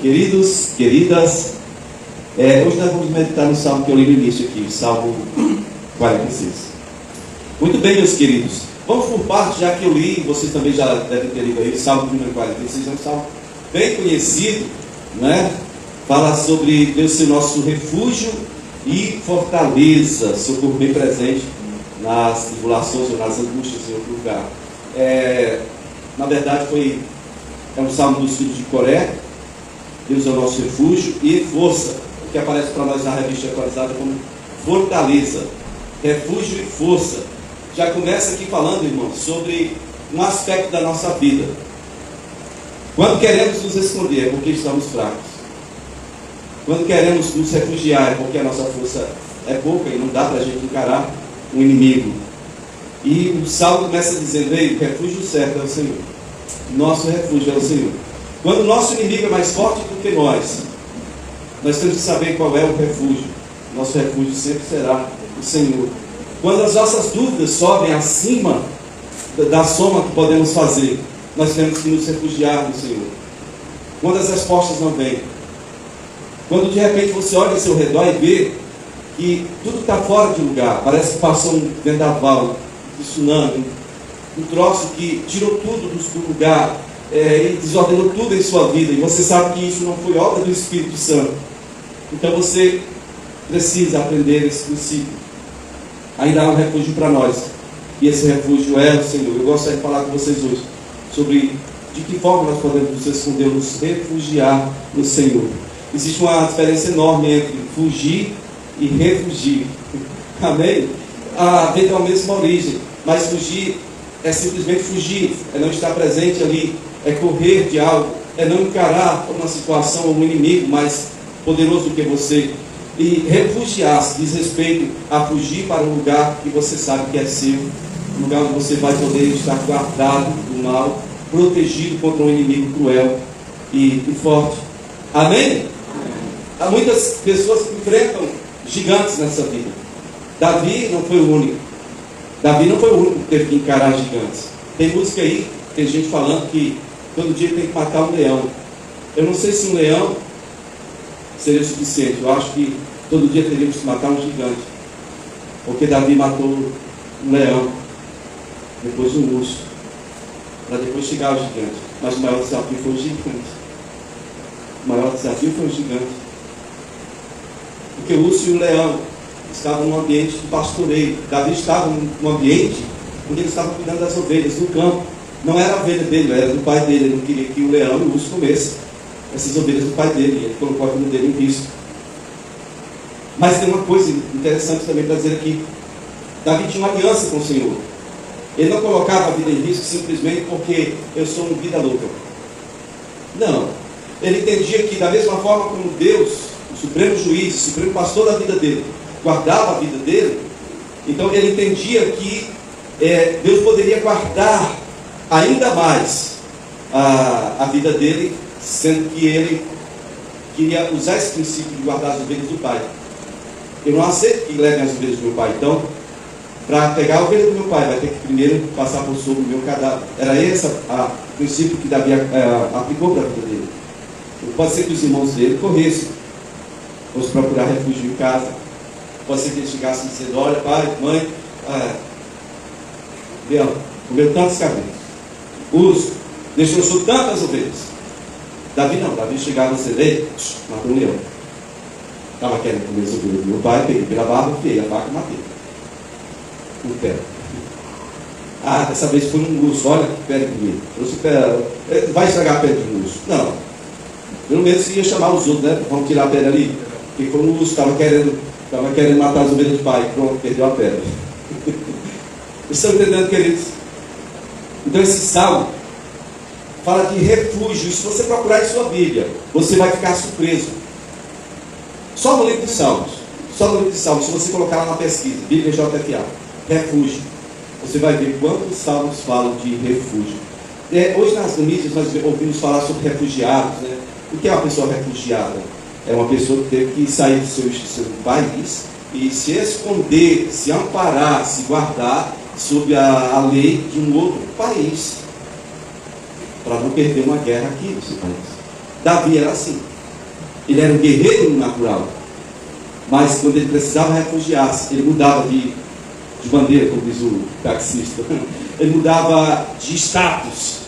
Queridos, queridas, hoje nós vamos meditar no salmo que eu li no início aqui, o Salmo 46. Muito bem, meus queridos, vamos por parte, já que eu li, vocês também já devem ter lido aí, o Salmo número 46 é um salmo bem conhecido, né? Fala sobre Deus ser nosso refúgio e fortaleza, socorro bem presente nas tribulações ou nas angústias em outro lugar. Na verdade, é um salmo dos filhos de Coré. Deus é o nosso refúgio e força, o que aparece para nós na revista atualizada como fortaleza, refúgio e força. Já começa aqui falando, irmãos, sobre um aspecto da nossa vida. Quando queremos nos esconder é porque estamos fracos. Quando queremos nos refugiar é porque a nossa força é pouca e não dá para a gente encarar um inimigo. E o salmo começa dizendo: ei, o refúgio certo é o Senhor. Nosso refúgio é o Senhor. Quando o nosso inimigo é mais forte do que nós temos que saber qual é o refúgio. Nosso refúgio sempre será o Senhor. Quando as nossas dúvidas sobem acima da soma que podemos fazer, nós temos que nos refugiar no Senhor. Quando as respostas não vêm, quando de repente você olha ao seu redor e vê que tudo está fora de lugar, parece que passou um vendaval, um tsunami, um troço que tirou tudo do lugar, e desordenou tudo em sua vida, e você sabe que isso não foi obra do Espírito Santo. Então você precisa aprender esse princípio. Ainda há um refúgio para nós, e esse refúgio é o Senhor. Eu gostaria de falar com vocês hoje sobre de que forma nós podemos nos esconder, nos refugiar no Senhor. Existe uma diferença enorme entre fugir e refugir. Amém? Vem da mesma origem, mas fugir é simplesmente fugir, é não estar presente ali, é correr de algo, é não encarar uma situação ou um inimigo mais poderoso do que você. E refugiar-se diz respeito a fugir para um lugar que você sabe que é seu, um lugar onde você vai poder estar guardado do mal, protegido contra um inimigo cruel e forte. Amém? Há muitas pessoas que enfrentam gigantes nessa vida. Davi não foi o único. Davi não foi o único que teve que encarar gigantes. Tem música aí, tem gente falando que todo dia tem que matar um leão. Eu não sei se um leão seria suficiente. Eu acho que todo dia teríamos que matar um gigante. Porque Davi matou um leão, depois um urso, para depois chegar ao gigante. Mas o maior desafio foi o gigante. O maior desafio foi o gigante. Porque o urso e o leão estavam num ambiente de pastoreio. Davi estava num ambiente onde ele estava cuidando das ovelhas do campo. Não era a ovelha dele, era do pai dele. Ele não queria que o leão e o urso comessem essas ovelhas do pai dele. Ele colocou a vida dele em risco. Mas tem uma coisa interessante também para dizer aqui. Davi tinha uma aliança com o Senhor. Ele não colocava a vida em risco simplesmente porque eu sou um vida louca. Não. Ele entendia que da mesma forma como Deus, o supremo juiz, o supremo pastor da vida dele, guardava a vida dele, então ele entendia que Deus poderia guardar ainda mais a vida dele, sendo que ele queria usar esse princípio de guardar as ovelhas do pai. Eu não aceito que levem as ovelhas do meu pai, então para pegar a ovelha do meu pai vai ter que primeiro passar por sobre o meu cadáver. Era esse o princípio que Davi aplicou para a vida dele. Pode ser que os irmãos dele corressem, fossem procurar refúgio em casa. Pode ser que eles chegassem dizendo: olha, pai, mãe, Leão comeu tantos cabritos, urso deixou tantas ovelhas. Davi não, Davi chegava e dizia: ei, matou um leão. Estava querendo comer as ovelhas do meu pai, peguei pela barba, enfiei a faca e matei o pé. Dessa vez foi um urso, olha que pé de comigo. Trouxe pé, vai estragar a pele de um urso. Não, pelo menos ia chamar os outros, né? Vamos tirar a pele ali. Porque foi um urso, estava querendo matar as ovelhas do pai. Pronto, perdeu a pele. Vocês estão entendendo, queridos? Então esse salmo fala de refúgio. Se você procurar em sua Bíblia, você vai ficar surpreso. Só no livro de Salmos, se você colocar lá na pesquisa, Bíblia JFA, refúgio, você vai ver quantos salmos falam de refúgio. Hoje nas mídias nós ouvimos falar sobre refugiados, né? O que é uma pessoa refugiada? É uma pessoa que teve que sair do seu país e se esconder, se amparar, se guardar sob a lei de um outro país, para não perder uma guerra aqui no seu país. Davi era assim. Ele era um guerreiro no natural. Mas quando ele precisava refugiar-se, ele mudava de bandeira, como diz o taxista. Ele mudava de status.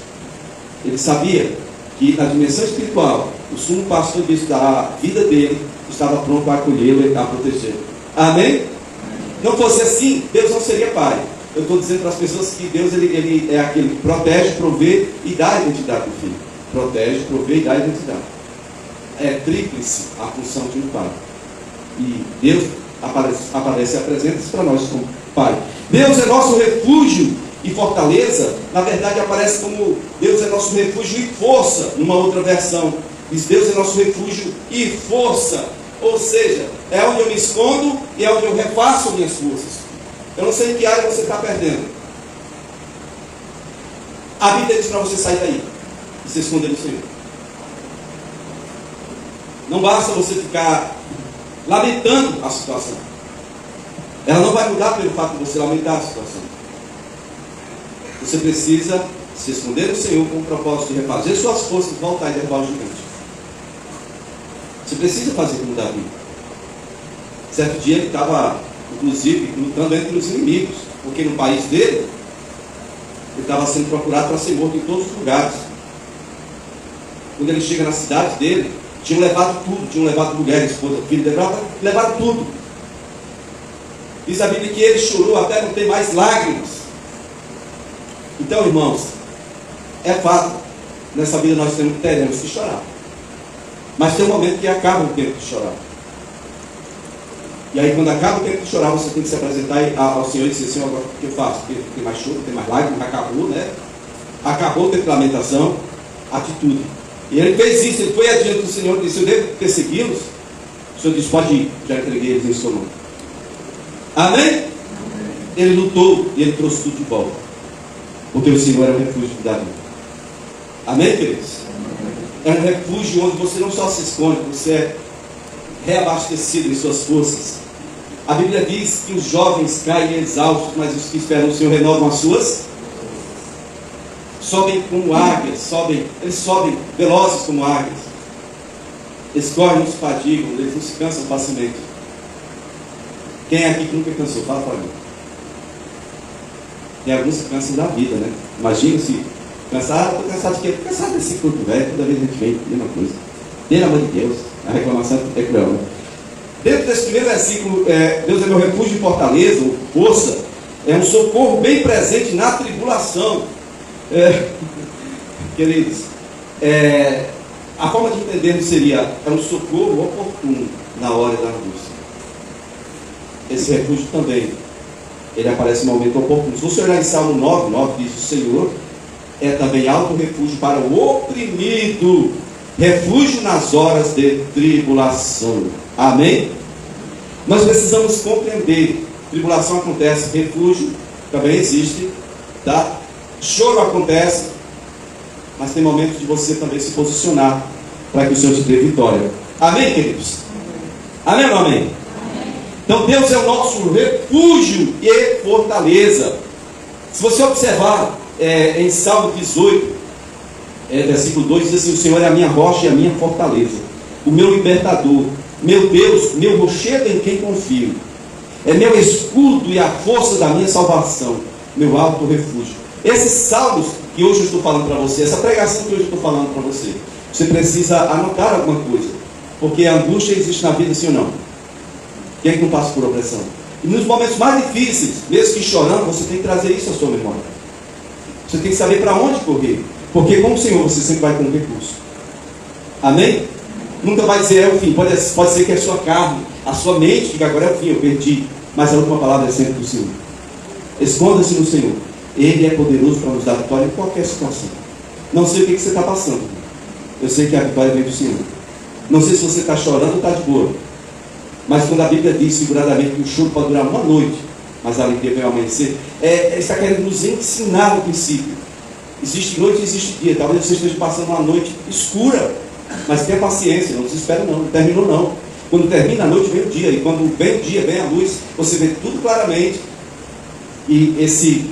Ele sabia que na dimensão espiritual, o sumo pastor da vida dele estava pronto a acolhê-lo e a protegê-lo. Amém? Não fosse assim, Deus não seria pai. Eu estou dizendo para as pessoas que Deus ele é aquele que protege, provê e dá a identidade do filho. Protege, provê e dá a identidade. É tríplice a função de um pai. E Deus aparece e apresenta-se para nós como pai. Deus é nosso refúgio e fortaleza. Na verdade aparece como Deus é nosso refúgio e força. Numa outra versão diz: Deus é nosso refúgio e força. Ou seja, é onde eu me escondo e é onde eu refaço minhas forças. Eu não sei em que área você está perdendo. A Bíblia diz para você sair daí e se esconder no Senhor. Não basta você ficar lamentando a situação. Ela não vai mudar pelo fato de você lamentar a situação. Você precisa se esconder no Senhor com o propósito de refazer suas forças e voltar e derrubar o gigante. Você precisa fazer como Davi. Certo dia ele estava, inclusive, lutando entre os inimigos, porque no país dele ele estava sendo procurado para ser morto em todos os lugares. Quando ele chega na cidade dele, tinham levado tudo, tinham levado mulher, esposa, filho, levaram tudo. Diz a Bíblia que ele chorou até não ter mais lágrimas. Então, irmãos, é fato, nessa vida nós teremos que chorar. Mas tem um momento que acaba o tempo de chorar. E aí quando acaba o tempo de chorar, você tem que se apresentar ao Senhor e dizer: Senhor, agora o que eu faço? Porque tem mais choro, tem mais lágrimas, acabou, né? Acabou o tempo de lamentação, atitude. E ele fez isso, ele foi adiante do Senhor e disse: eu devo persegui-los? O Senhor disse: pode ir, já entreguei eles em sua mão. Amém? Ele lutou e ele trouxe tudo de volta. Porque o Senhor era o refúgio de Davi. Amém, queridos? É um refúgio onde você não só se esconde, você é reabastecido em suas forças. A Bíblia diz que os jovens caem exaustos, mas os que esperam o Senhor renovam as suas. Sobem como águias, eles sobem velozes como águias. Eles correm, não se fadigam, eles não se cansam facilmente. Quem é aqui que nunca cansou? Fala para mim. Tem alguns que cansam da vida, né? Imagina se cansado, estou cansado de quê? Estou cansado desse culto velho, toda vez a gente vem, mesma coisa. Pelo amor de Deus, a reclamação é cruel, né? Dentro desse primeiro versículo, Deus é meu refúgio e fortaleza, ou força, é um socorro bem presente na tribulação. Queridos, a forma de entender seria: é um socorro oportuno na hora da angústia. Esse refúgio também, ele aparece no momento oportuno. Se você olhar em Salmo 9 diz: o Senhor é também alto refúgio para o oprimido, refúgio nas horas de tribulação. Amém? Nós precisamos compreender: tribulação acontece, refúgio também existe, tá? Choro acontece, mas tem momentos de você também se posicionar para que o Senhor te dê vitória. Amém, queridos? Amém ou não amém? Então Deus é o nosso refúgio e fortaleza. Se você observar em Salmo 18, versículo 2, diz assim: o Senhor é a minha rocha e a minha fortaleza, o meu libertador, meu Deus, meu rochedo em quem confio, é meu escudo e a força da minha salvação, meu alto refúgio. Esses salmos que hoje eu estou falando para você, essa pregação que hoje eu estou falando para você, você precisa anotar alguma coisa, porque a angústia existe na vida, sim ou não? Quem é que não passa por opressão? E nos momentos mais difíceis, mesmo que chorando, você tem que trazer isso à sua memória. Você tem que saber para onde correr, porque com o Senhor você sempre vai com um recurso. Amém? Nunca vai dizer: é o fim. Pode ser que a sua carne, a sua mente diga: agora é o fim, eu perdi. Mas a última palavra é sempre do Senhor. Esconda-se no Senhor. Ele é poderoso para nos dar vitória em qualquer situação. Não sei o que você está passando. Eu sei que a vitória vem do Senhor. Não sei se você está chorando ou está de boa. Mas quando a Bíblia diz figuradamente que o choro pode durar uma noite, mas a alegria vem ao amanhecer, está querendo nos ensinar no princípio. Existe noite e existe dia. Talvez você esteja passando uma noite escura, mas tenha paciência, não desespera não terminou não. Quando termina a noite vem o dia, e quando vem o dia, vem a luz, você vê tudo claramente. E esse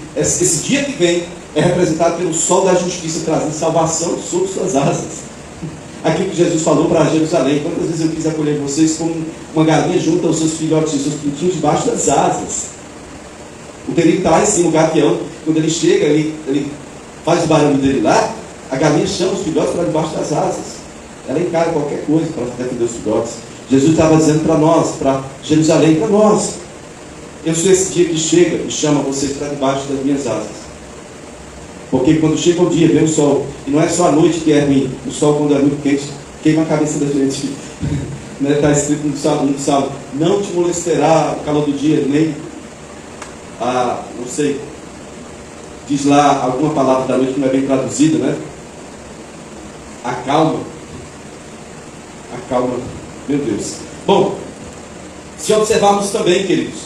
dia que vem é representado pelo sol da justiça, trazendo salvação sob suas asas. aquilo que Jesus falou para Jerusalém. Quantas vezes eu quis acolher vocês como uma galinha junta aos seus filhotes, os seus pintinhos debaixo das asas. O perigo está lá em cima, o gavião, quando ele chega, ele faz o barulho dele lá, a galinha chama os filhotes para debaixo das asas. Ela encara qualquer coisa para defender os filhotes. Jesus estava dizendo para nós, para Jerusalém, para nós: eu sou esse dia que chega e chama vocês para debaixo das minhas asas. Porque quando chega o dia, vem o sol, e não é só a noite que é ruim, o sol, quando é muito quente, queima a cabeça da gente. Está escrito no Salmo: não te molestará o calor do dia, nem não sei, diz lá alguma palavra da noite que não é bem traduzida, né? Acalma, meu Deus. Bom, se observarmos também, queridos,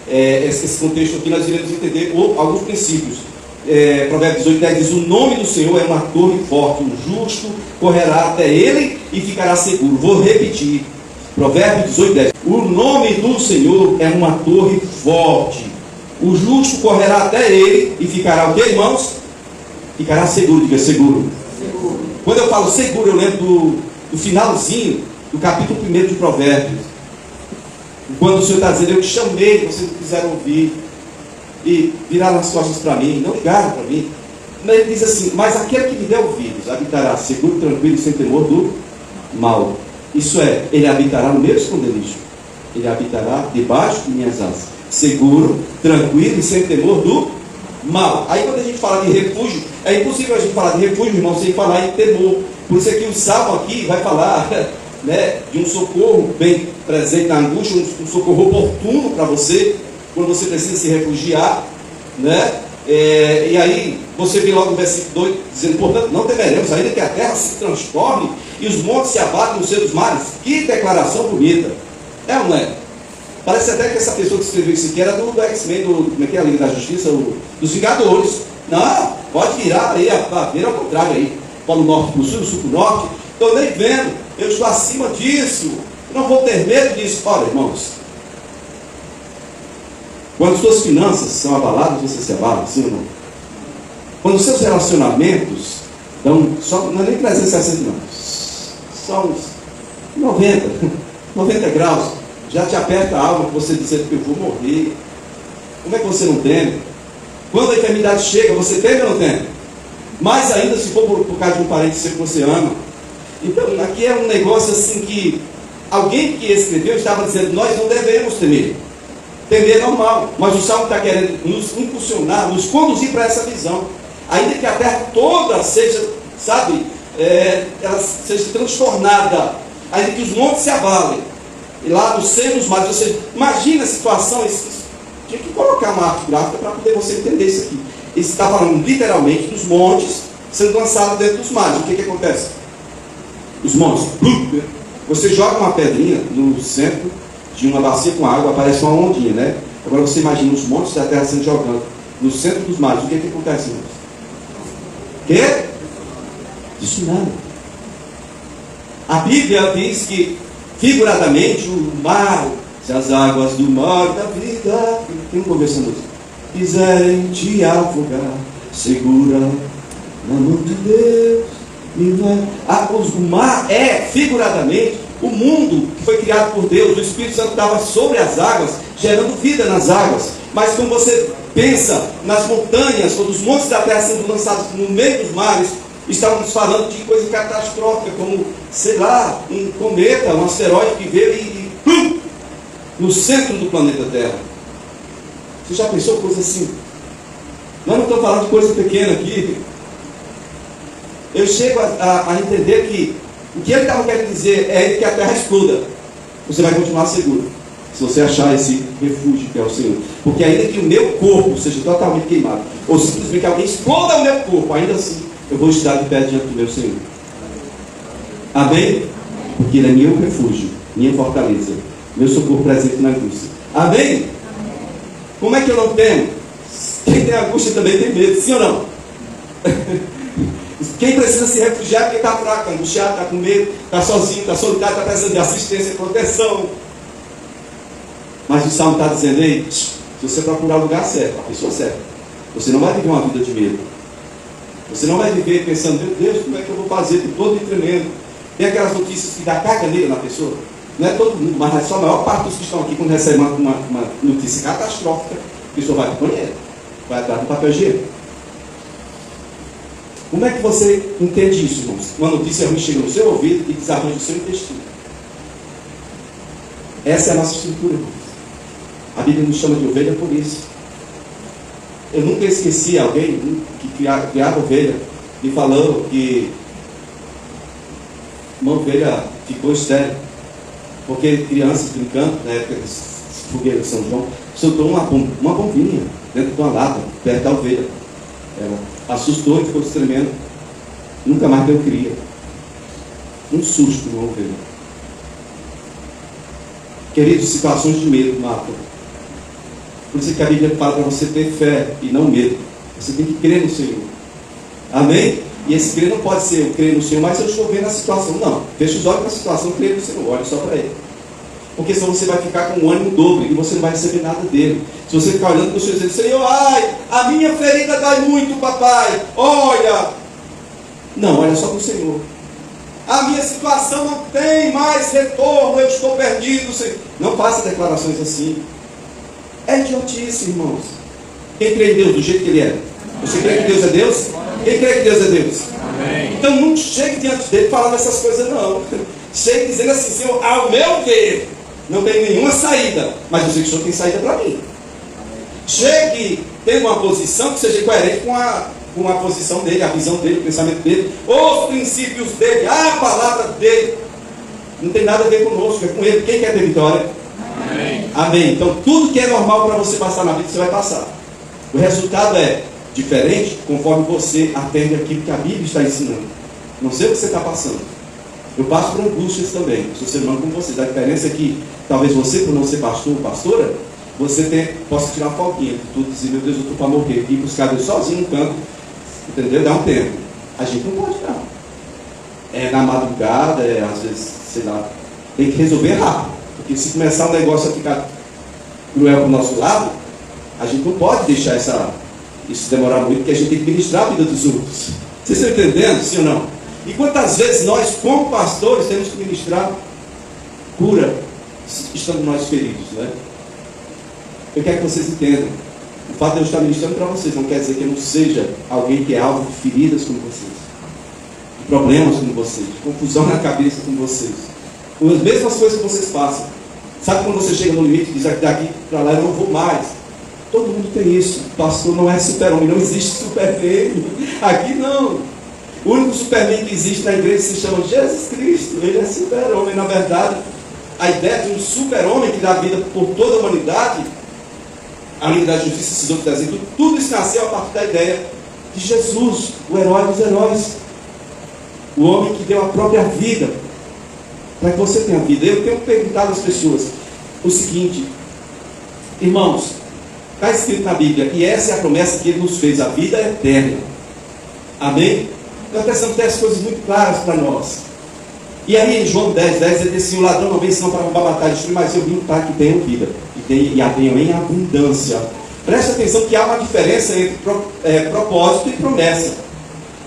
esse contexto aqui, nós iremos entender alguns princípios. Provérbios 18:10 diz: o nome do Senhor é uma torre forte, o justo correrá até ele e ficará seguro. Vou repetir, Provérbios 18:10: o nome do Senhor é uma torre forte, o justo correrá até ele e ficará o que, irmãos? Ficará seguro. Diga seguro. Quando eu falo seguro, eu lembro do finalzinho do capítulo 1 de Provérbios, quando o Senhor está dizendo: eu te chamei, vocês não quiseram ouvir, e viraram as costas para mim, não ligaram para mim. Mas ele diz assim: mas aquele que me der ouvidos habitará seguro, tranquilo e sem temor do mal. Isso é, ele habitará no meu esconderijo, ele habitará debaixo de minhas asas, seguro, tranquilo e sem temor do mal. Aí quando a gente fala de refúgio, é impossível a gente falar de refúgio, irmão, sem falar em temor. Por isso aqui o Salmo aqui vai falar, né, de um socorro bem presente na angústia, um socorro oportuno para você, quando você precisa se refugiar, né? E aí você vê logo no versículo 2 dizendo: portanto, não temeremos, ainda que a terra se transforme e os montes se abatem no seio dos mares. Que declaração bonita! É ou não é? Parece até que essa pessoa que escreveu isso aqui era do X-Men, como é que é a Liga da Justiça, dos Vingadores. Não, pode virar aí, vira ao contrário aí, Polo Norte para o Sul, Sul para o Norte. Estou nem vendo, eu estou acima disso, não vou ter medo disso. Olha, irmãos, quando suas finanças são abaladas, você se abala, sim ou não? Quando seus relacionamentos dão, não é nem 360 não, só uns 90 graus, já te aperta a alma, você dizendo que eu vou morrer. Como é que você não teme? Quando a enfermidade chega, você teme ou não teme? Mais ainda se for por causa de um parente seu que você ama. Então, aqui é um negócio assim que alguém que escreveu estava dizendo: nós não devemos temer. Temer é normal, mas o Salmo está querendo nos impulsionar, nos conduzir para essa visão. Ainda que a terra toda seja, sabe, ela seja transtornada, ainda que os montes se abalem, e lá no seio dos mares, você imagina a situação. Tinha que colocar uma arte gráfica para poder você entender isso aqui. Ele está falando literalmente dos montes sendo lançados dentro dos mares. O que acontece? Os montes, você joga uma pedrinha no centro de uma bacia com água, aparece uma ondinha, né? Agora você imagina os montes da terra sendo jogados no centro dos mares. O que acontece, irmãos? Que? Tsunami. A Bíblia diz que, figuradamente, o mar, se as águas do mar da vida, quem não ouviu essa música? Quiserem te afogar, segura na mão de Deus. O mar é, figuradamente, o mundo que foi criado por Deus. O Espírito Santo estava sobre as águas, gerando vida nas águas. Mas quando você pensa nas montanhas, ou dos montes da terra sendo lançados no meio dos mares, estávamos falando de coisa catastrófica, como, sei lá, um cometa, um asteroide que veio e plum, no centro do planeta Terra. Você já pensou coisa assim? Nós não estamos falando de coisa pequena aqui. Eu chego a entender que o que ele estava querendo dizer é que a terra exploda. Você vai continuar seguro, se você achar esse refúgio que é o Senhor. Porque ainda que o meu corpo seja totalmente queimado, ou simplesmente que alguém exploda o meu corpo, ainda assim eu vou estar de pé diante do meu Senhor. Amém? Porque ele é meu refúgio, minha fortaleza, meu socorro presente na angústia. Amém? Como é que eu não temo? Quem tem angústia também tem medo, sim ou não? Quem precisa se refugiar é porque está fraco, está angustiado, está com medo, está sozinho, está solitário, está precisando de assistência e proteção. Mas o Salmo está dizendo: ei, se você procurar o lugar certo, a pessoa certa, você não vai viver uma vida de medo. Você não vai viver pensando: meu Deus, como é que eu vou fazer? Estou todo me tremendo. Tem aquelas notícias que dá caganeira na pessoa. Não é todo mundo, mas é só a maior parte dos que estão aqui, quando recebe uma notícia catastrófica, a pessoa vai para o banheiro, vai atrás do papel higiênico. Como é que você entende isso, irmãos? Uma notícia ruim chega no seu ouvido e desarranja o seu intestino. Essa é a nossa estrutura, irmãos. A Bíblia nos chama de ovelha por isso. Eu nunca esqueci alguém que criava ovelha me falando que uma ovelha ficou estéril, porque crianças brincando, na época dos fogueiros de São João, soltou uma bombinha dentro de uma lata, perto da ovelha. Ela assustou e ficou se tremendo. Nunca mais deu cria. Um susto numa ovelha. Queridos, situações de medo matam. Por isso que a Bíblia fala para você ter fé e não medo. Você tem que crer no Senhor. Amém? E esse crer não pode ser eu crer no Senhor, mas eu estou vendo a situação. Não. Feche os olhos para a situação, crê no Senhor. Olhe só para Ele. Porque senão você vai ficar com um ânimo dobro e você não vai receber nada dele. Se você ficar olhando para o Senhor e dizer, Senhor, ai, a minha ferida dói muito, papai. Olha. Não, olha só para o Senhor. A minha situação não tem mais retorno, eu estou perdido. Senhor. Não faça declarações assim. É idiotice, irmãos. Quem crê em Deus do jeito que Ele é? Você crê que Deus é Deus? Quem crê que Deus é Deus? Amém. Então não chegue diante dele falando essas coisas, não. Chegue dizendo assim, Senhor, ao meu ver, não tem nenhuma saída, mas eu sei que o Senhor tem saída para mim. Chegue tendo uma posição que seja coerente com a posição dele, a visão dele, o pensamento dele, os princípios dele, a palavra dele. Não tem nada a ver conosco, é com ele. Quem quer ter vitória? Amém. Amém. Então tudo que é normal para você passar na vida, você vai passar. O resultado é diferente conforme você atende aquilo que a Bíblia está ensinando. Não sei o que você está passando. Eu passo por angústias também. Sou ser humano como vocês. A diferença é que talvez você, por não ser pastor ou pastora, você possa tirar uma folguinha de tudo, dizer, meu Deus, eu estou para morrer, e ir buscar Deus sozinho no canto, entendeu? Dá um tempo. A gente não pode, não. É na madrugada, às vezes, sei lá, tem que resolver rápido. Porque se começar um negócio a ficar cruel para o nosso lado, a gente não pode deixar isso demorar muito, porque a gente tem que ministrar a vida dos outros. Vocês estão entendendo, sim ou não? E quantas vezes nós, como pastores, temos que ministrar cura, estando nós feridos, né? Eu quero que vocês entendam. O fato de eu estar ministrando para vocês não quer dizer que eu não seja alguém que é alvo de feridas como vocês, de problemas como vocês, de confusão na cabeça como vocês, com as mesmas coisas que vocês passam. Sabe quando você chega no limite e diz, daqui para lá eu não vou mais? Todo mundo tem isso. O pastor não é super-homem, não existe super-homem. Aqui não. O único superman que existe na igreja se chama Jesus Cristo. Ele é super-homem. Na verdade, a ideia de um super-homem que dá vida por toda a humanidade, a lei da justiça, esses outros exemplos, tudo isso nasceu a partir da ideia de Jesus, o herói dos heróis. O homem que deu a própria vida para que você tenha vida. Eu tenho perguntado às pessoas o seguinte, irmãos, está escrito na Bíblia, e essa é a promessa que Ele nos fez, a vida eterna. Amém? Nós precisamos ter as coisas muito claras para nós. E aí em João 10, ele diz assim, o ladrão não vem senão para roubar, matar e destruir, mas eu vim para que tenham vida, e a tenham em abundância. Preste atenção que há uma diferença entre propósito e promessa.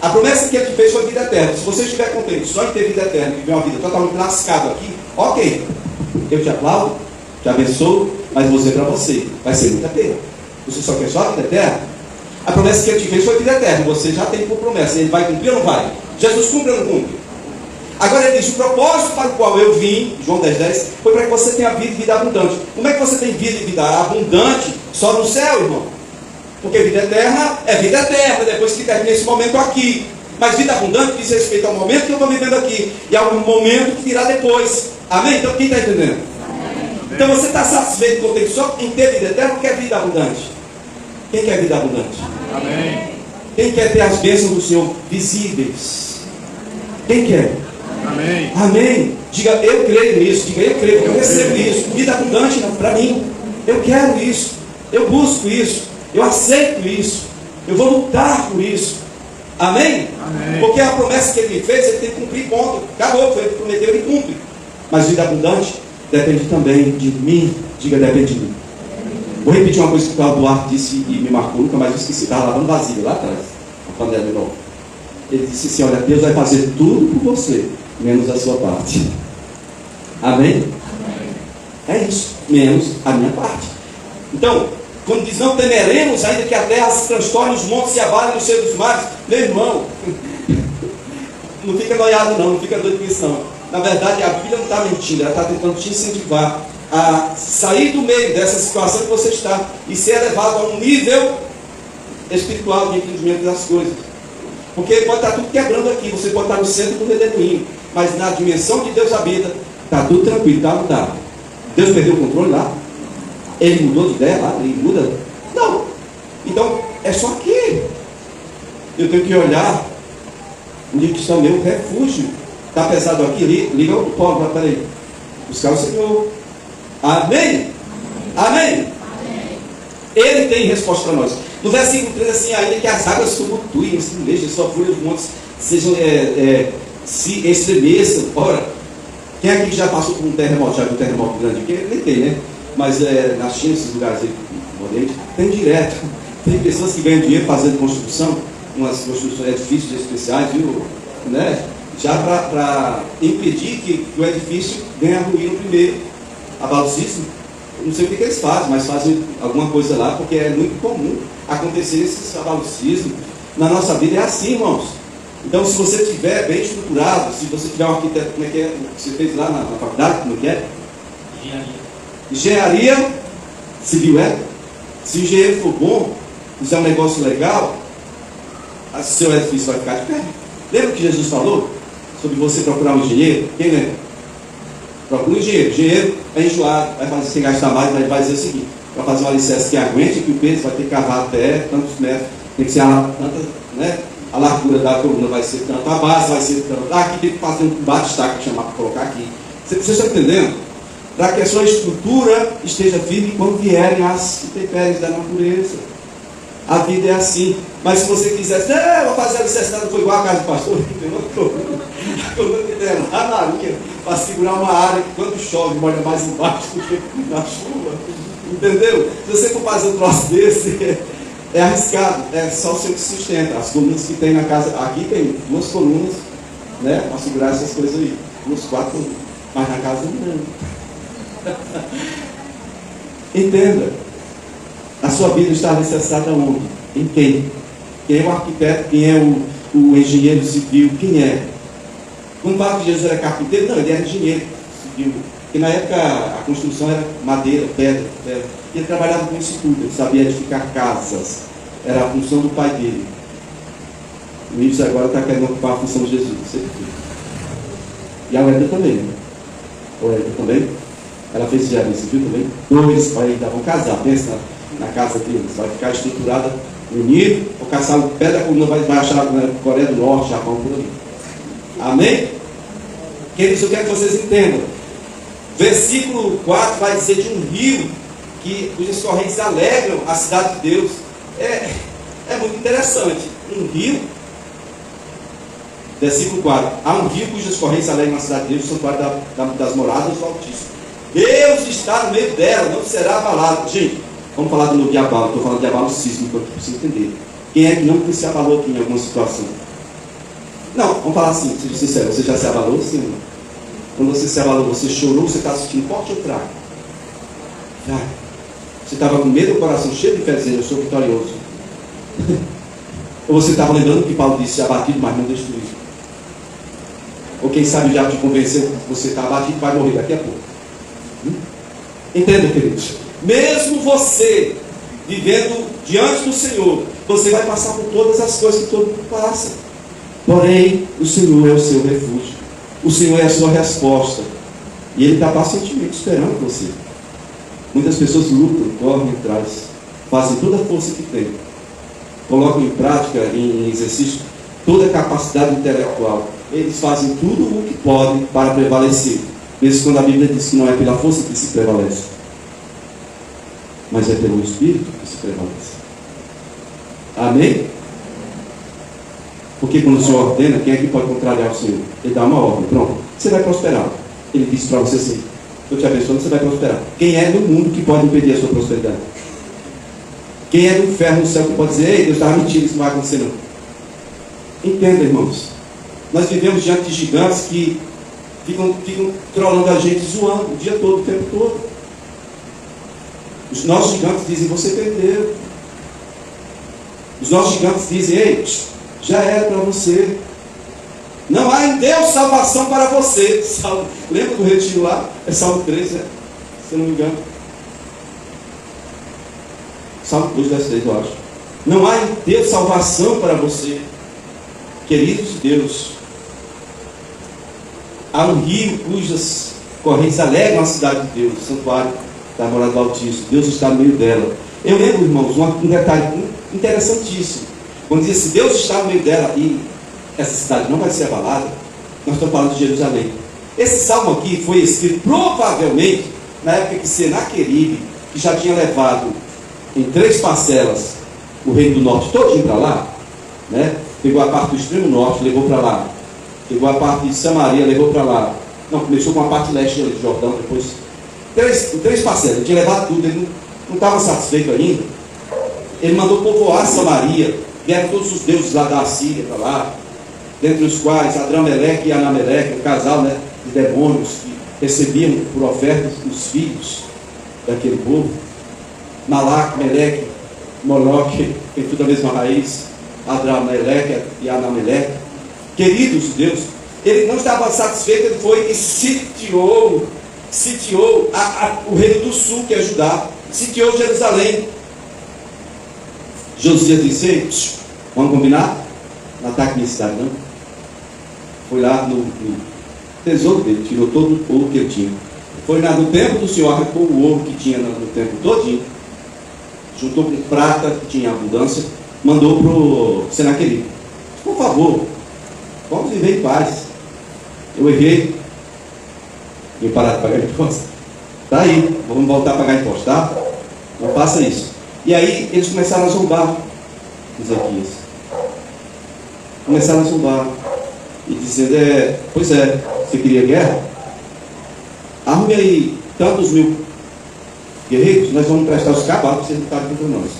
A promessa que Ele te fez foi vida eterna. Se você estiver contente só em ter vida eterna, viver uma vida totalmente lascada aqui, ok, eu te aplaudo, te abençoo, mas vou dizer para você, vai ser muita pena. Você só quer só a vida eterna? A promessa que Ele te fez foi vida eterna. Você já tem por promessa. Ele vai cumprir ou não vai? Jesus cumpre ou não cumpre? Agora Ele diz, o propósito para o qual eu vim, João 10, foi para que você tenha vida e vida abundante. Como é que você tem vida e vida abundante? Só no céu, irmão. Porque vida eterna é vida eterna, depois que termina esse momento aqui. Mas vida abundante diz respeito ao momento que eu estou vivendo aqui e ao momento que virá depois. Amém? Então quem está entendendo? Então você está satisfeito e contente só em ter vida eterna ou quer vida abundante? Quem quer vida abundante? Amém. Quem quer ter as bênçãos do Senhor visíveis? Quem quer? Amém. Amém. Diga, eu creio nisso. Diga, eu creio, eu recebo isso. Vida abundante para mim. Eu quero isso. Eu busco isso. Eu aceito isso. Eu vou lutar por isso. Amém? Amém. Porque a promessa que Ele me fez, Ele tem que cumprir, ponto. Acabou, foi Ele que prometeu, Ele cumpre. Mas vida abundante depende também de mim. Diga, depende de mim. Vou repetir uma coisa que o Cláudio Duarte disse e me marcou, nunca mais esqueci. Estava lavando vasilha lá atrás, a panela de novo. Ele disse assim, olha, Deus vai fazer tudo por você, menos a sua parte. Amém? É isso, menos a minha parte. Então, quando diz não temeremos, ainda que a terra se transtorne, os montes se abalem no seio dos mares, meu irmão, não fica noiado não fica doido com isso não. Na verdade, a Bíblia não está mentindo, ela está tentando te incentivar a sair do meio dessa situação que você está e ser elevado a um nível espiritual de entendimento das coisas. Porque pode estar tudo quebrando aqui, você pode estar no centro do redemoinho, mas na dimensão que Deus habita, está tudo tranquilo, está mudado. Deus perdeu o controle lá? Ele mudou de ideia lá? Ele muda? Não. Então, é só aqui. Eu tenho que olhar onde que está o meu refúgio. Está pesado aqui? Liga o pobre lá, peraí. Buscar o Senhor. Amém? Amém? Ele tem resposta para nós. No versículo 3, assim, ainda que as águas tumultuem, se mexam, sua fúria dos montes sejam, se estremeçam. Ora, quem aqui já passou por um terremoto, já viu um terremoto grande? Porque nem tem, né? Mas na China, esses lugares aí, no Oriente, tem direto. Tem pessoas que ganham dinheiro fazendo construção, umas construções, edifícios especiais, viu? Né? Já para impedir que o edifício venha a ruir no primeiro. Abala o sismo. Não sei o que eles fazem, mas fazem alguma coisa lá, porque é muito comum acontecer esses abalos-sismos. Na nossa vida é assim, irmãos. Então, se você estiver bem estruturado, se você tiver um arquiteto, como é que é? Você fez lá na faculdade, como é que é? Engenharia civil, é? Se o engenheiro for bom, fizer um negócio legal, seu edifício vai ficar de pé. Lembra que Jesus falou sobre você procurar um engenheiro? Quem lembra? Procura um engenheiro. Engenheiro é enjoado, vai fazer sem gastar mais, mas ele vai dizer o seguinte: para fazer um alicerce que aguente, que o peso vai ter que cavar até tantos metros, tem que ser a largura da coluna vai ser tanto, a base vai ser tanto. Aqui tem que fazer um bate-estaca, chamar para colocar aqui. Vocês estão entendendo? Para que a sua estrutura esteja firme quando vierem as intempéries da natureza. A vida é assim. Mas se você quiser, vou fazer a alicerce, não foi igual a casa do pastor, tem uma coluna. A coluna que tem lá na linha, para segurar uma área que quando chove molha mais embaixo do que na chuva. Entendeu? Se você for fazer um troço desse, é arriscado, é só o seu que sustenta. As colunas que tem na casa, aqui tem 2 colunas, né, para segurar essas coisas aí, 2, 4 colunas, mas na casa não. Entenda, a sua vida está alicerçada onde? Em quem? Quem é o arquiteto? Quem é o engenheiro civil? Quem é? Quando fala que Jesus era carpinteiro, não, ele era engenheiro civil. Porque na época a construção era madeira, pedra. E ele trabalhava com isso tudo, ele sabia edificar casas. Era a função do pai dele. O Ives agora está querendo ocupar a função de Jesus. E a Weda também. Né? A Weda também. Ela fez engenharia civil também. 2 pai ainda vão casar, pensa na casa deles. Vai ficar estruturada, unido, vou caçar o pé da coluna, vai achar na Coreia do Norte, Japão, por ali. Amém? Queridos, eu quero que vocês entendam. Versículo 4 vai dizer de um rio cujas correntes alegram a cidade de Deus. É muito interessante. Um rio. Versículo 4. Há um rio cujas correntes alegram a cidade de Deus, o santuário das moradas do Altíssimo. Deus está no meio dela, não será abalado. Gente, vamos falar de novo de abalo. Estou falando de abalo sísmico aqui para você entender. Quem é que não se abalou aqui em alguma situação? Não, vamos falar assim, seja sincero, você já se abalou, sim ou não? Quando você se abalou, você chorou, você está assistindo forte ou fraco? Você estava com medo do coração cheio de fé, dizendo, eu sou vitorioso. Ou você estava lembrando que Paulo disse, abatido, mas não destruído. Ou quem sabe já te convenceu que você está abatido e vai morrer daqui a pouco. Entenda, queridos? Mesmo você vivendo diante do Senhor, você vai passar por todas as coisas que todo mundo passa. Porém, o Senhor é o seu refúgio. O Senhor é a sua resposta. E Ele está pacientemente esperando você. Muitas pessoas lutam, correm atrás, fazem toda a força que têm, colocam em prática, em exercício, toda a capacidade intelectual. Eles fazem tudo o que podem para prevalecer. Mesmo quando a Bíblia diz que não é pela força que se prevalece, mas é pelo Espírito que se prevalece. Amém? Porque quando o Senhor ordena, quem é que pode contrariar o Senhor? Ele dá uma ordem, pronto, você vai prosperar. Ele disse para você assim, eu te abençoo, você vai prosperar. Quem é no mundo que pode impedir a sua prosperidade? Quem é do inferno no céu que pode dizer, ei, Deus estava mentindo, isso não vai acontecer não. Entenda, irmãos, nós vivemos diante de gigantes que ficam trolando a gente, zoando o dia todo, o tempo todo. Os nossos gigantes dizem, você perdeu. Os nossos gigantes dizem, ei, já era para você. Não há em Deus salvação para você. Lembra do retiro lá? É Salmo 3, né? Se eu não me engano. Salmo 2, verso 3, eu acho. Não há em Deus salvação para você. Queridos de Deus, há um rio cujas correntes alegram a cidade de Deus, o santuário da morada do Altíssimo. Deus está no meio dela. Eu lembro, irmãos, um detalhe interessantíssimo. Quando diz assim, Deus está no meio dela e essa cidade não vai ser abalada, nós estamos falando de Jerusalém. Esse salmo aqui foi escrito provavelmente na época que Senaqueribe, que já tinha levado em 3 parcelas o reino do norte todinho para lá, né? Pegou a parte do extremo norte, levou para lá. Pegou a parte de Samaria, levou para lá. Não, começou com a parte leste de Jordão, depois 3 parcelas. Ele tinha levado tudo, ele não estava satisfeito ainda. Ele mandou povoar Samaria. Vieram todos os deuses lá da Assíria para lá, dentre os quais Adrameleque e Anameleque, um casal, né, de demônios que recebiam por ofertas os filhos daquele povo. Malaque, Meleque, Moloque, tem tudo a mesma raiz. Adrameleque e Anameleque. Queridos de Deus, ele não estava satisfeito, ele foi e sitiou o reino do sul, que é Judá, sitiou Jerusalém. Josias disse, vamos combinar? Não ataque minha cidade, não. Foi lá no tesouro dele, tirou todo o ouro que ele tinha. Foi lá no templo do Senhor, arrancou o ouro que tinha no templo todinho, juntou com prata, que tinha abundância, mandou para o Senaqueribe. Por favor, vamos viver em paz. Eu errei em parar de pagar imposto. Está aí, vamos voltar a pagar imposto, tá? Não faça isso. E aí eles começaram a zombar Ezequias. Começaram a zombar. E dizendo, pois é, você queria guerra? Arrume aí tantos 1000 guerreiros, nós vamos prestar os cavalos para vocês lutarem contra nós.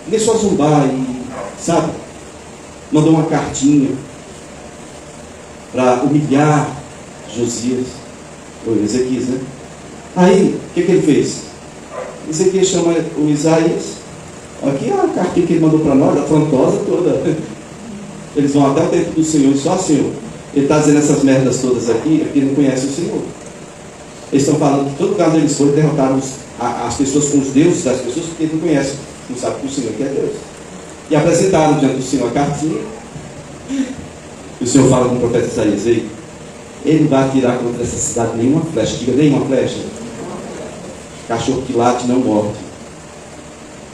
Começou a zombar e, sabe, mandou uma cartinha para humilhar Josias, ou Ezequias, né? Aí, o que ele fez? Ezequias chama o Isaías. Aqui é a cartinha que ele mandou para nós, afrontosa toda. Eles vão até o templo do Senhor e só, Senhor, ele está dizendo essas merdas todas aqui, porque ele não conhece o Senhor. Eles estão falando que todo lugar onde eles foram derrotaram as pessoas com os deuses das pessoas, porque ele não conhece, não sabe que o Senhor que é Deus. E apresentaram diante do Senhor a cartinha. E o Senhor fala com o profeta Isaías, ele não vai atirar contra essa cidade nenhuma flecha, diga nenhuma flecha. Cachorro que late não morde.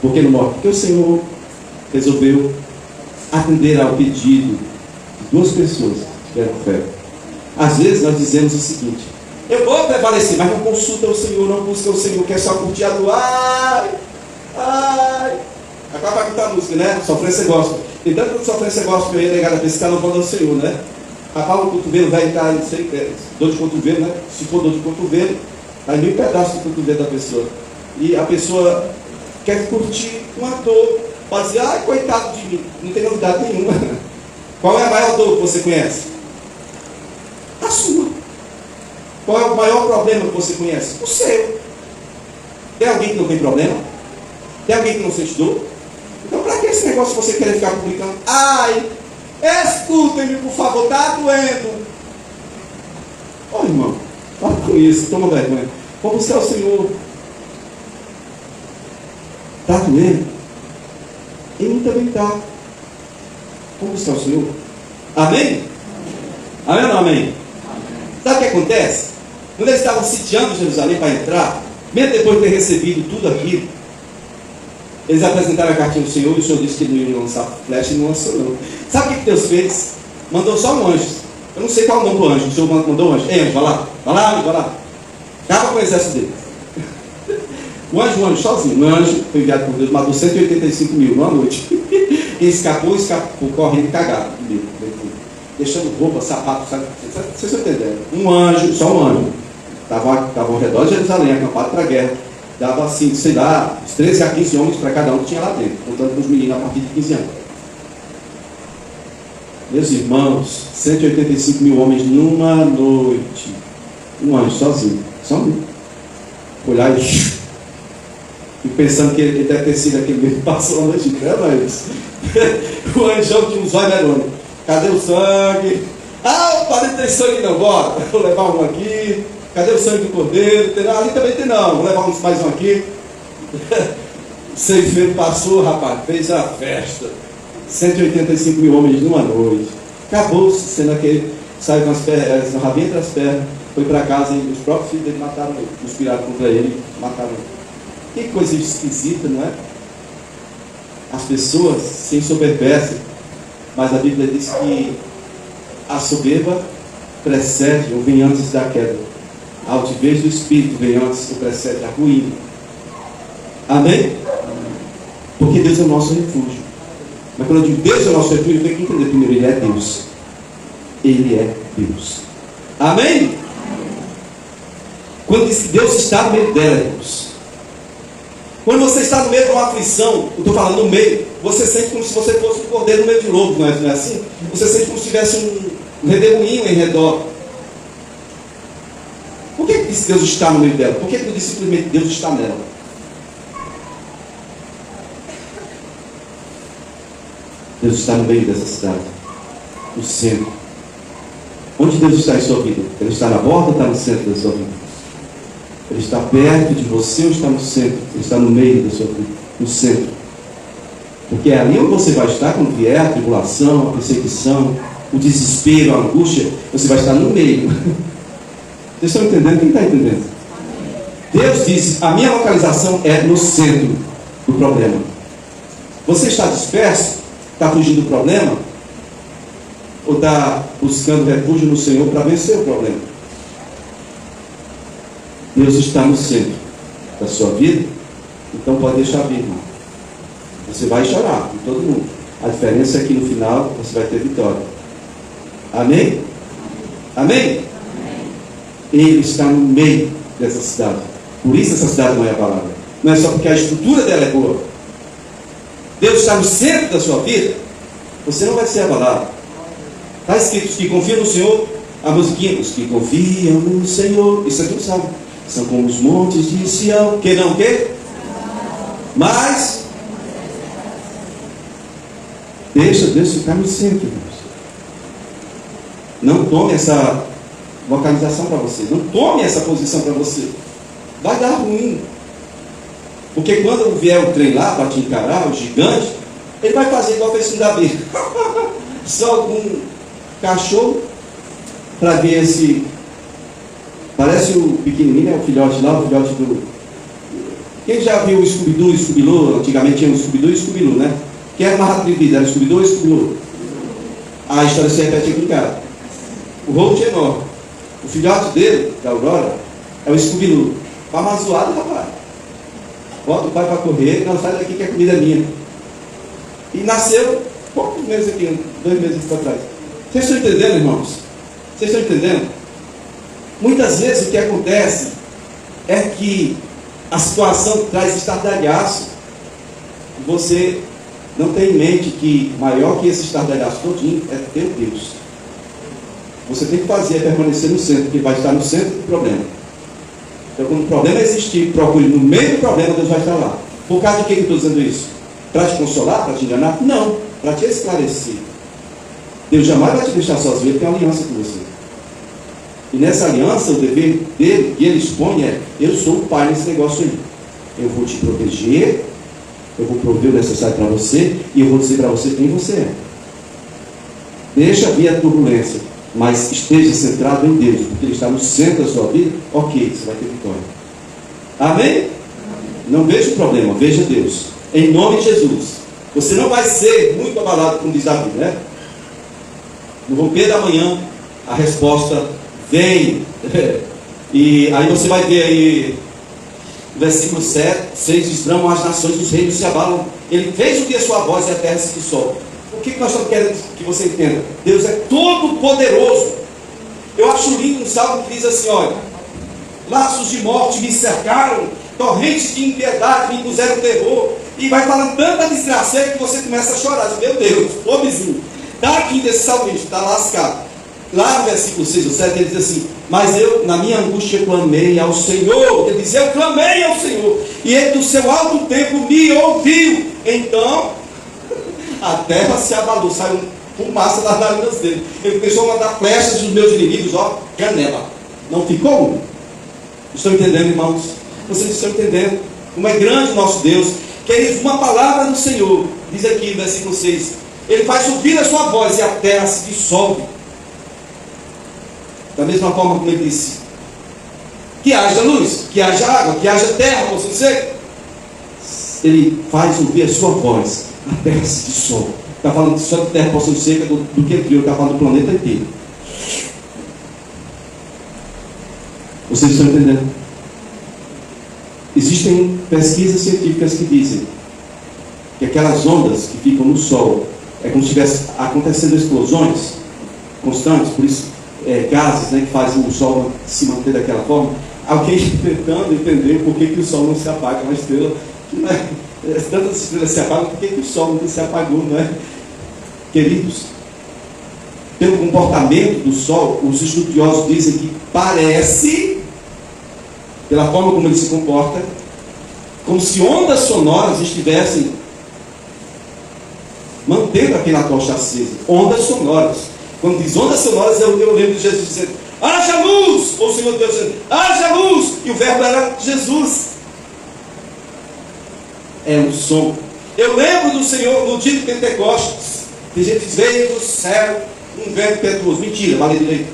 Por que não morde? Porque o Senhor resolveu atender ao pedido de 2 pessoas que tiveram fé. Às vezes nós dizemos o seguinte: eu vou prevalecer, mas não consulta o Senhor, não busca o Senhor, quer só curtir a do ai. Agora vai cantar a música, né? Sofrência gospel. Tem tanto sofrência gospel aí, negada, para esse cara não pode ao Senhor, né? Rapaz, o cotovelo vai estar, não sei, dor de cotovelo, né? Se for dor de cotovelo, aí 1000 pedaços do cotovelo da pessoa. E a pessoa quer curtir uma dor, pode dizer, ai, coitado de mim, não tem novidade nenhuma. Qual é a maior dor que você conhece? A sua. Qual é o maior problema que você conhece? O seu. Tem alguém que não tem problema? Tem alguém que não sente dor? Então, para que esse negócio você querer ficar publicando? Ai, escutem-me, por favor, está doendo. Ô irmão, para com isso, toma vergonha. Vamos buscar o Senhor. Está doendo? Ele também está. Vamos buscar o Senhor. Amém? Amém ou não amém? Sabe o que acontece? Quando eles estavam sitiando Jerusalém para entrar, mesmo depois de ter recebido tudo aquilo, eles apresentaram a cartinha do Senhor e o Senhor disse que não ia lançar flecha e não lançou não. Sabe o que Deus fez? Mandou só um anjo. Eu não sei qual é o nome do anjo. O Senhor mandou um anjo. Ei, anjo, vai lá. Vai lá, vai lá. Acaba com o exército dele. O anjo sozinho. O anjo foi enviado por Deus, matou 185 mil numa noite. E escapou correndo e cagado. Deixando roupa, sapato, sabe? Vocês estão entendendo? Um anjo, só um anjo. Estava ao redor de Jerusalém, acampado para a guerra. Dava assim, sei lá, uns 13 a 15 homens para cada um que tinha lá dentro, contando com os meninos a partir de 15 anos. Meus irmãos, 185 mil homens numa noite. Um anjo sozinho. Só um. Olhar e fico pensando que ele deve ter sido aquele mesmo que passou a noite inteira, mas o anjão tinha uns olhos nerônicos. Cadê o sangue? Ah, o padre não tem sangue não, bora. Vou levar um aqui. Cadê o sangue do cordeiro? Tem, ali também tem não. Vou levar mais um aqui. O ceifeiro passou, rapaz, fez a festa. 185 mil homens numa noite. Acabou-se, sendo aquele, saiu com as pernas, no rabinho entre as pernas, foi para casa e os próprios filhos dele mataram ele, conspiraram contra ele, mataram ele. Que coisa esquisita, não é? As pessoas se ensoberbecem, mas a Bíblia diz que a soberba precede ou vem antes da queda. A altivez do espírito vem antes ou precede a ruína. Amém? Porque Deus é o nosso refúgio. Mas quando eu digo Deus é o nosso refúgio, eu tenho que entender primeiro, Ele é Deus. Ele é Deus. Amém? Quando diz que Deus está no meio dela, irmãos. Quando você está no meio de uma aflição, eu estou falando no meio, você sente como se você fosse um cordeiro no meio de lobo, não é assim? Você sente como se tivesse um redemoinho em redor. Por que diz que Deus está no meio dela? Por que não diz simplesmente Deus está nela? Deus está no meio dessa cidade, no centro. Onde Deus está em sua vida? Ele está na borda ou está no centro da sua vida? Ele está perto de você ou está no centro? Ele está no meio da sua vida, no centro. Porque é ali onde você vai estar quando vier a tribulação, a perseguição, o desespero, a angústia, você vai estar no meio. Vocês estão entendendo? Quem está entendendo? Deus disse, a minha localização é no centro do problema. Você está disperso? Está fugindo do problema? Ou está buscando refúgio no Senhor para vencer o problema? Deus está no centro da sua vida, então pode deixar vir, irmão. Você vai chorar, com todo mundo. A diferença é que no final você vai ter vitória. Amém? Amém? Ele está no meio dessa cidade. Por isso essa cidade não é abalada. Não é só porque a estrutura dela é boa. Deus está no centro da sua vida, você não vai ser abalado. Está escrito, os que confiam no Senhor, a musiquinha, os que confiam no Senhor, isso aqui não sabe, são como os montes de Sião, que não que? Mas deixa Deus ficar no centro, irmãos. Não tome essa localização para você, não tome essa posição para você, vai dar ruim. Porque quando vier o trem lá para te encarar, o gigante, ele vai fazer igual fez com Davi. Só algum cachorro para ver esse. Parece o pequenininho, né? O filhote lá, o filhote do. Quem já viu o Scooby-Doo e Scooby-Loo? Antigamente tinha o Scooby-Doo e Scooby-Loo, né? Quem era mais atrevido? Era o Scooby-Doo e Scooby-Loo? A história se repete aqui em casa. O Holt é enorme. O filhote dele, da Aurora, é o Scooby-Loo. Vai mais zoado, rapaz. Bota o pai para correr, não, sai daqui que a comida é minha. E nasceu poucos meses aqui, 2 meses para trás. Vocês estão entendendo, irmãos? Vocês estão entendendo? Muitas vezes o que acontece é que a situação traz estardalhaço. Você não tem em mente que maior que esse estardalhaço todinho é teu Deus. Você tem que fazer é permanecer no centro, porque vai estar no centro do problema. Então, quando o problema existir, procure no meio do problema, Deus vai estar lá. Por causa de que eu estou dizendo isso? Para te consolar, para te enganar? Não, para te esclarecer. Deus jamais vai te deixar sozinho, Ele tem uma aliança com você. E nessa aliança, o dever dele, que ele expõe é: eu sou o pai nesse negócio aí. Eu vou te proteger, eu vou prover o necessário para você, e eu vou dizer para você quem você é. Deixa vir a turbulência, mas esteja centrado em Deus, porque Ele está no centro da sua vida. Ok, você vai ter vitória. Amém? Não veja o problema, veja Deus. Em nome de Jesus. Você não vai ser muito abalado com o desafio, né? No romper da manhã, a resposta vem. E aí você vai ver aí, versículo 7, 6, desbramam as nações, os reinos se abalam. Ele fez ouvir a sua voz e a terra se dissolve. O que nós estamos querendo que você entenda? Deus é todo poderoso. Eu acho lindo um salmo que diz assim, olha: laços de morte me cercaram, torrentes de impiedade me impuseram terror. E vai falando tanta desgraceira que você começa a chorar. Meu Deus, pobrezinho, está aqui desse salmista, está lascado. Lá no versículo 6 ou 7 ele diz assim: mas eu, na minha angústia, clamei ao Senhor. Ele diz: eu clamei ao Senhor, e ele do seu alto tempo me ouviu. Então a terra se abalou, saiu fumaça das narinas dele. Ele começou a mandar flechas dos meus inimigos, ó, canela. Não ficou um. Estão entendendo, irmãos? Vocês estão entendendo como é grande o nosso Deus? Queridos, uma palavra do Senhor, diz aqui no versículo 6, ele faz subir a sua voz e a terra se dissolve. Da mesma forma como ele disse: que haja luz, que haja água, que haja terra, possa dizer. Ele faz ouvir a sua voz, a terra se dissolve. Está falando só de terra possa seca do que ele criou, está falando do planeta inteiro. Vocês estão entendendo? Existem pesquisas científicas que dizem que aquelas ondas que ficam no Sol é como se estivesse acontecendo explosões constantes, por isso gases, né, que fazem o Sol se manter daquela forma. Alguém tentando entender por que o Sol não se apaga, uma estrela, tantas estrelas se apagam, por que o Sol não se apagou, não é? Queridos, pelo comportamento do Sol, os estudiosos dizem que parece, pela forma como ele se comporta, como se ondas sonoras estivessem mantendo aquela tocha acesa. Ondas sonoras. Quando diz ondas sonoras, eu lembro de Jesus dizendo: haja luz! Ou o Senhor Deus dizendo: haja luz! E o verbo era Jesus. É um som. Eu lembro do Senhor no dia de Pentecostes. Tem gente que diz: veio do céu um vento impetuoso. Mentira, vale direito.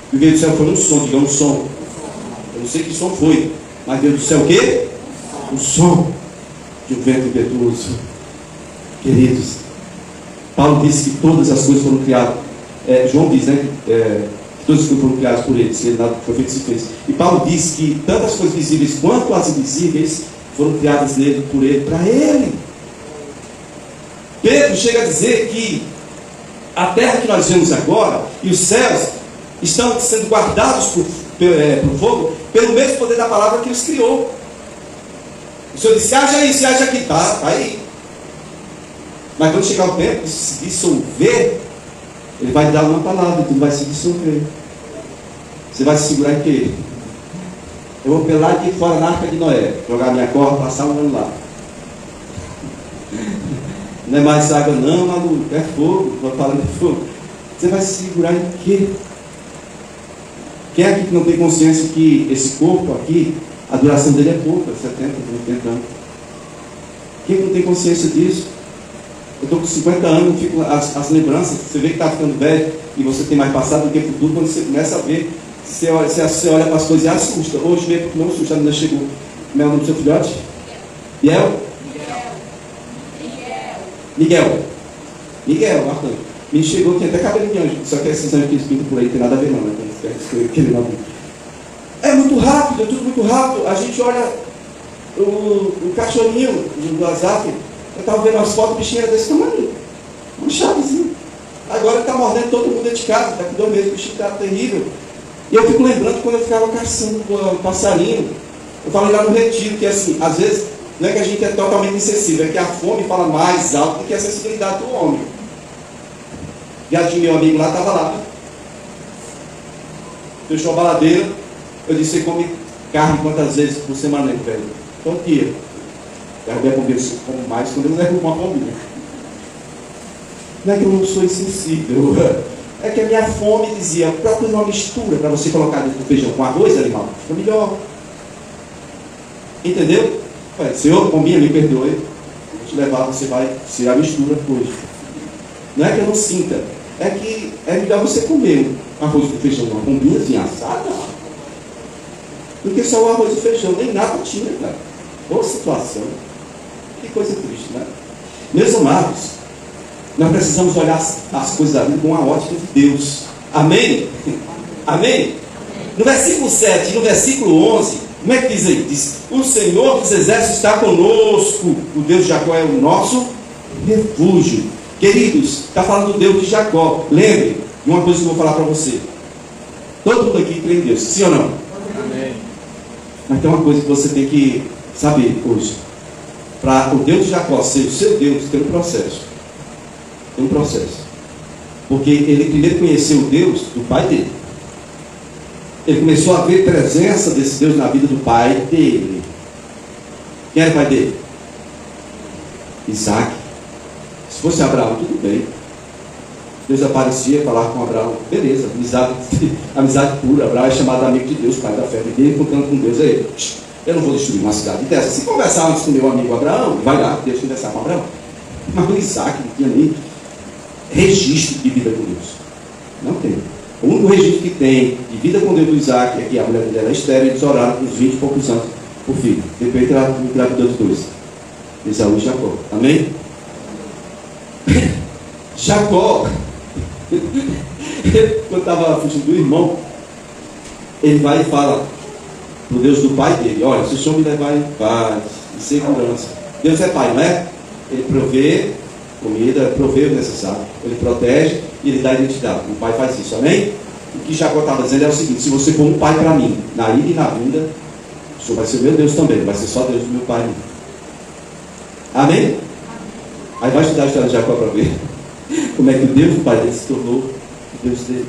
O que veio do céu foi um som, diga um som. Eu não sei que som foi, mas veio do céu o quê? O som de um vento impetuoso. Queridos, Paulo disse que todas as coisas foram criadas. João diz, né? Que todas as coisas foram criadas por ele, se ele nada foi feito se fez. E Paulo diz que tanto as coisas visíveis quanto as invisíveis foram criadas nele, por ele, para ele. Pedro chega a dizer que a terra que nós vemos agora e os céus estão sendo guardados por fogo pelo mesmo poder da palavra que os criou. O Senhor disse: haja isso, haja aqui, tá aí. Mas quando chegar o tempo de se dissolver, ele vai dar uma palavra e tudo vai se dissolver. Você vai se segurar em quê? Eu vou pelar aqui fora na arca de Noé, jogar minha corda, passar um ano lá. Não é mais água não, maluco, é fogo. Vou falar de fogo. Você vai se segurar em quê? Quem é aqui que não tem consciência que esse corpo aqui, a duração dele é pouca, 70, 80 anos? Quem não tem consciência disso? Eu estou com 50 anos, fico as lembranças, você vê que está ficando velho e você tem mais passado do que futuro. Quando você começa a ver, você olha para as coisas e assusta. Hoje mesmo, porque não assusta, a menina chegou. Como é o nome do seu filhote? Miguel, Marcão. Me chegou, tinha até cabelo de anjo, só que esses anjos que eles pintam por aí não tem nada a ver não, né? É muito rápido, é tudo muito rápido. A gente olha o cachorrinho do WhatsApp. Eu estava vendo as fotos, o bichinho era desse tamanho, uma chavezinha. Agora ele está mordendo todo mundo dentro de casa, daqui 2 meses, o bichinho está terrível. E eu fico lembrando quando eu ficava caçando o passarinho. Eu falei lá no retiro que assim, às vezes, não é que a gente é totalmente insensível, é que a fome fala mais alto do que a sensibilidade do homem. Viadinho, meu amigo lá, estava lá. Fechou a baladeira. Eu disse: você come carne quantas vezes por semana, velho? Todo dia. Derrubei a bombinha, eu como mais quando eu derrubo uma bombinha. Não é que eu não sou insensível, é que a minha fome dizia: próprio uma mistura para você colocar dentro do feijão com arroz, animal, fica melhor. Entendeu? Senhor, bombinha, me perdoe, vou te levar, você vai ser a mistura hoje. Não é que eu não sinta, é que é melhor você comer arroz com feijão, uma bombinhazinha assada, do que só o arroz e feijão, nem nada tinha, cara. Boa situação. Que coisa triste, né? Meus amados, nós precisamos olhar as coisas da vida com a ótica de Deus. Amém? Amém? No versículo 7 e no versículo 11, como é que diz aí? Diz: o Senhor dos exércitos está conosco. O Deus de Jacó é o nosso refúgio. Queridos, está falando do Deus de Jacó. Lembre de uma coisa que eu vou falar para você. Todo mundo aqui crê em Deus, sim ou não? Amém. Mas tem uma coisa que você tem que saber hoje. Para o Deus de Jacó ser o seu Deus, tem um processo. Tem um processo. Porque ele primeiro conheceu Deus do pai dele. Ele começou a ver presença desse Deus na vida do pai dele. Quem era o pai dele? Isaac. Se fosse Abraão, tudo bem. Deus aparecia, falar com Abraão, beleza, amizade pura. Abraão é chamado amigo de Deus, pai da fé, viver encontrando com Deus. Aí, eu não vou destruir uma cidade dessa. Se conversar antes com meu amigo Abraão, vai lá, Deus conversar com Abraão. Mas o Isaac não tinha nem registro de vida com Deus. Não tem. O único registro que tem de vida com Deus do Isaac é que a mulher dele era estéril e eles oraram por uns 20 e poucos anos por filho. Depois engravidou dos dois, Esaú e Jacó. Amém? Jacó, quando estava fugindo do irmão, ele vai e fala para o Deus do pai dele: olha, se o Senhor me levar em paz e segurança. Deus é pai, não é? Ele provê comida, provê o necessário, ele protege e ele dá identidade. O pai faz isso, amém? O que Jacó estava dizendo é o seguinte: se você for um pai para mim, na ida e na vinda, o Senhor vai ser meu Deus também, não vai ser só Deus do meu pai. Amém? Aí vai estudar a história de Jacó para ver como é que o Deus do pai dele se tornou o Deus dele.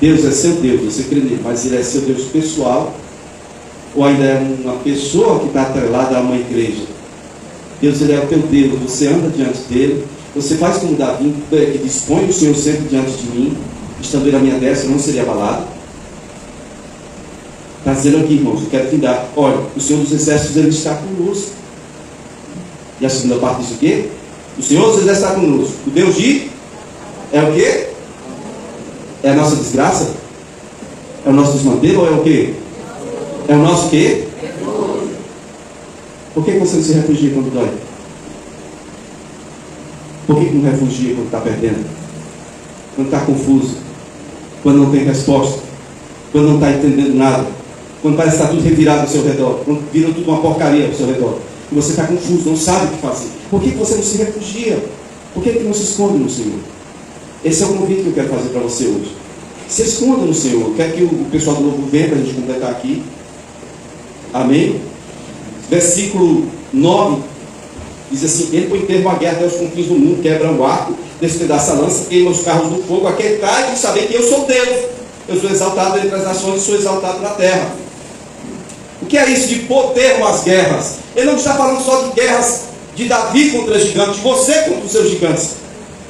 Deus é seu Deus, você crê nele, mas ele é seu Deus pessoal, ou ainda é uma pessoa que está atrelada a uma igreja? Deus, ele é o teu Deus, você anda diante dele, você faz como Davi, que dispõe o Senhor sempre diante de mim, estando ele à minha destra, não seria abalado. Está dizendo aqui, irmãos, eu quero findar. Olha, o Senhor dos Exércitos, ele está conosco. E a segunda parte diz o quê? O Senhor dos Exércitos está conosco. O Deus de... é o quê? É a nossa desgraça? É o nosso desmantelo ou é o quê? É o nosso quê? Por que você não se refugia quando dói? Por que não refugia quando está perdendo? Quando está confuso? Quando não tem resposta? Quando não está entendendo nada? Quando parece que está tudo revirado ao seu redor? Quando vira tudo uma porcaria ao seu redor? E você está confuso, não sabe o que fazer. Por que você não se refugia? Por que não se esconde no Senhor? Esse é o convite que eu quero fazer para você hoje. Se esconda no Senhor. Eu quero que o pessoal do novo venha para a gente completar aqui. Amém? Versículo 9 diz assim: ele põe termo à guerra até os confins do mundo, quebra o arco, despedaça a lança, queima os carros do fogo, aquietai de saber que eu sou Deus. Eu sou exaltado entre as nações e sou exaltado na terra. O que é isso de pôr termo às guerras? Ele não está falando só de guerras de Davi contra gigantes, de você contra os seus gigantes.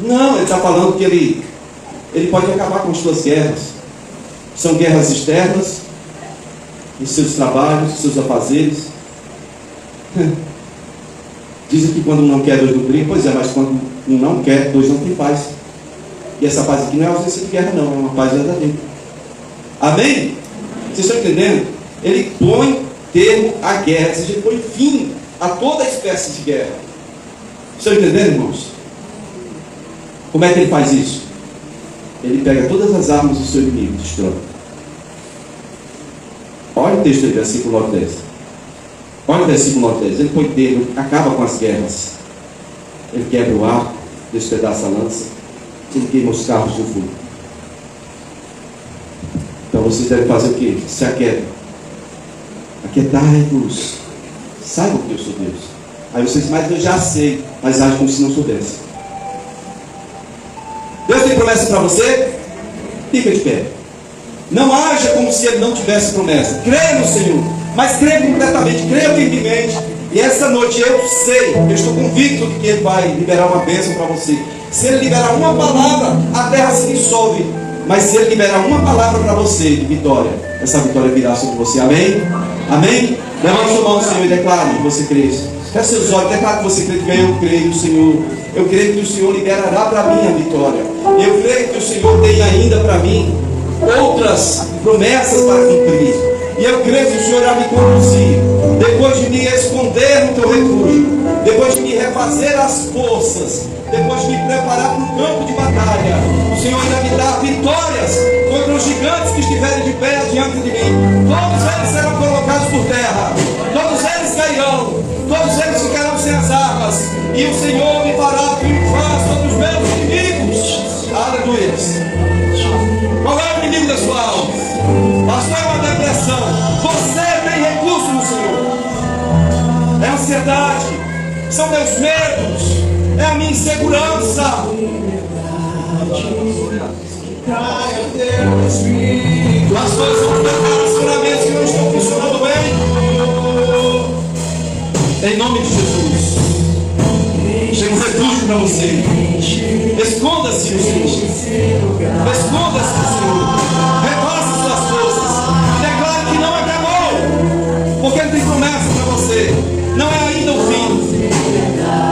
Não, ele está falando que ele pode acabar com as suas guerras. São guerras externas, em seus trabalhos, seus afazeres. Dizem que quando um não quer, dois não brigam. Pois é, mas quando um não quer, dois não tem paz. E essa paz aqui não é ausência de guerra, não, é uma paz verdadeira. Amém? Vocês estão entendendo? Ele põe termo à guerra, ou seja, ele põe fim a toda espécie de guerra. Estão entendendo, irmãos? Como é que ele faz isso? Ele pega todas as armas do seu inimigo, destrói. Olha o texto aí, versículo 9 e 10. Olha o versículo 9 e 10. Ele põe termo, acaba com as guerras. Ele quebra o arco, despedaça a lança, ele queima os carros do fogo. Então vocês devem fazer o quê? Se aquietem. Aquietai-vos. Saibam que eu sou Deus. Aí vocês, mas eu já sei, mas agem como se não soubesse. Deus tem promessa para você? Fica de pé. Não haja como se ele não tivesse promessa. Creia no Senhor, mas creia completamente, creia firmemente. E essa noite eu sei, eu estou convicto de que ele vai liberar uma bênção para você. Se ele liberar uma palavra, a terra se dissolve. Mas se ele liberar uma palavra para você de vitória, essa vitória virá sobre você. Amém? Amém? Levante sua mão, Senhor, e declare que você crê. Feche seus olhos, declare que você crê. Eu creio, Senhor. Eu creio que o Senhor liberará para mim a vitória. Eu creio que o Senhor tem ainda para mim outras promessas para cumprir. E eu creio que o Senhor irá me conduzir. Depois de me esconder no teu refúgio, depois de me refazer as forças, depois de me preparar para o campo de batalha, o Senhor irá me dar vitórias contra os gigantes que estiverem de pé diante de mim. Todos eles serão colocados por terra, todos eles cairão, todos eles ficarão sem as armas, e o Senhor me fará triunfar sobre os meus inimigos. Aleluia. Qual é o inimigo da sua alma? Pastor, é uma depressão. Você tem recurso no Senhor. É ansiedade, são meus medos, é a minha insegurança. Pastores, vamos dar relacionamentos que não estão funcionando bem. Em nome de Jesus. Chega um refúgio para você. Esconda-se no Senhor. Esconda-se no Senhor. Refaça suas forças. Declare que não acabou. Porque Ele tem promessa para você. Não é ainda o fim.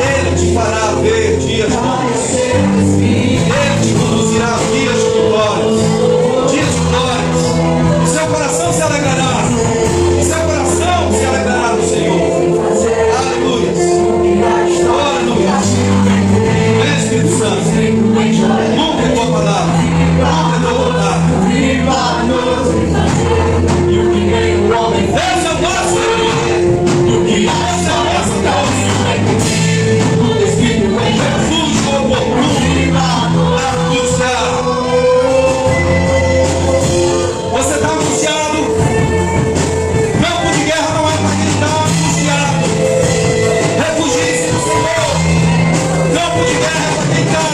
Ele te fará ver dias bons. Ele te conduzirá a dias de glórias. Dias de glórias. O seu coração se alegrará. O seu coração se alegrará no Senhor. Aleluia. Aleluia. Vem, Espírito Santo. Nunca é tua palavra. Nunca é tua vontade. Deus é o nosso Deus. Deus é o nosso Deus. Refúgio oportuno. Você está angustiado? Campo de guerra não é para quem está angustiado. Refugie-se no Senhor. Campo de guerra é para quem está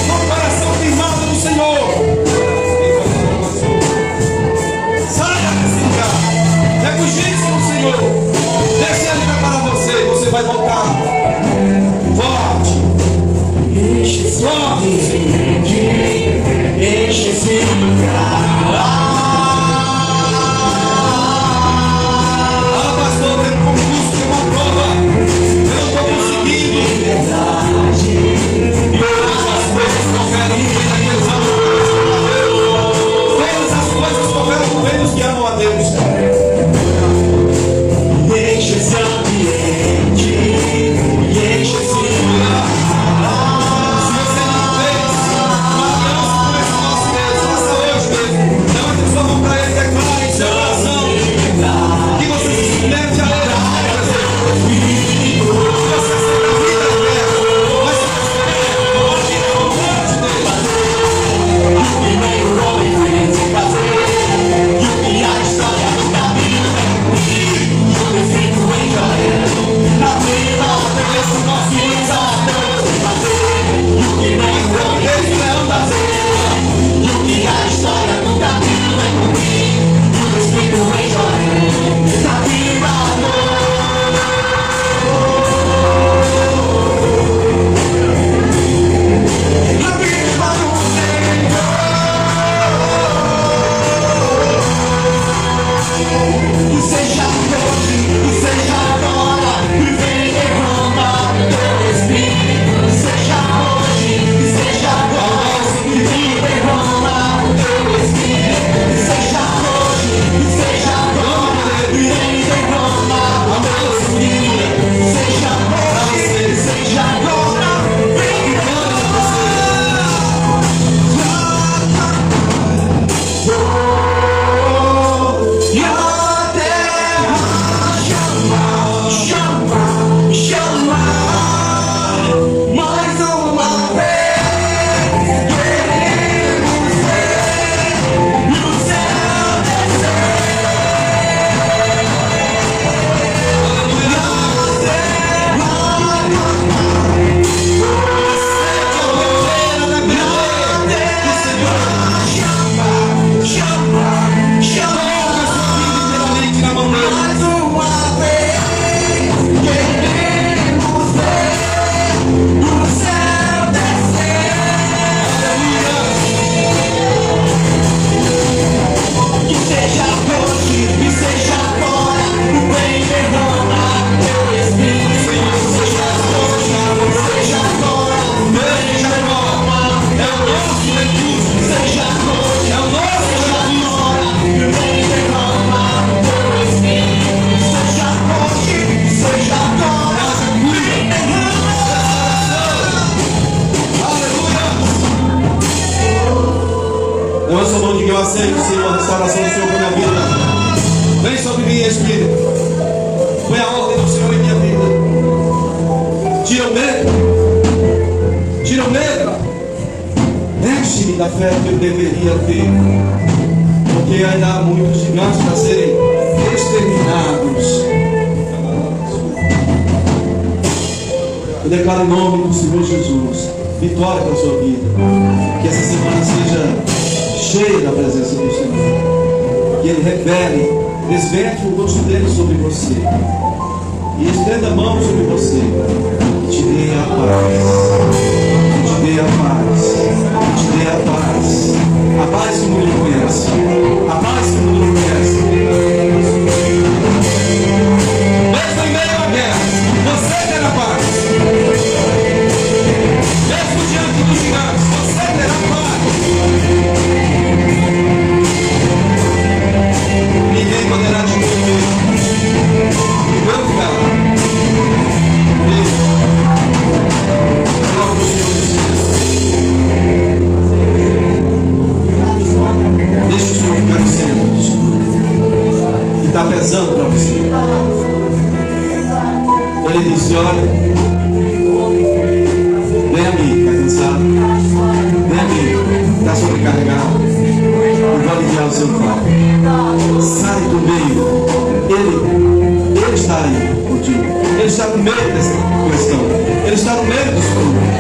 com o coração firmado no Senhor. Saia desse lugar. Refugie-se no Senhor. Deixe Ele preparar você. Você vai voltar forte. Forte. Enche esse lugar. Pastor, tem um concurso, tem uma prova. Eu não estou conseguindo. E todas as coisas cooperam com daqueles anos. Todas as coisas cooperam com os que amam a Deus. Enche esse ambiente. Enche esse lugar. Se você não fez uma dança com esse nosso Deus, faça hoje mesmo. Levante sua mão para Ele, declare em seu coração que você se submete a Ele. Você será a vida eterna. Mas se você quer, pode ir ao monte dele. Esse nosso eu aceito, Senhor, a restauração do Senhor para minha vida. Vem sobre mim, Espírito. Põe a ordem do Senhor em minha vida. Tira o medo. Tira o medo. Enche-me da fé que eu deveria ter. Porque ainda há muitos gigantes para serem exterminados. Eu declaro em nome do Senhor Jesus vitória para a sua vida. Que essa semana seja cheia da presença do Senhor. Que Ele revele, desvende o rosto dele sobre você. E estenda a mão sobre você. E te dê a paz. E te dê a paz. E te dê a paz. A paz que o mundo não conhece. A paz que o mundo não conhece. Mesmo em meio à guerra, você terá paz. Mesmo diante dos gigantes, você terá paz. Ninguém poderá te mover. Em meu lugar. Glória ao Senhor Jesus. Deixa o Senhor ficar no centro. Que está pesando para você. Ele disse: olha, vem a mim, está cansado. Vem a mim, está sobrecarregado. E vou aliviar o seu fardo. Sai do meio. Ele está aí contigo. Ele está no meio dessa questão. Ele está no meio dos problemas.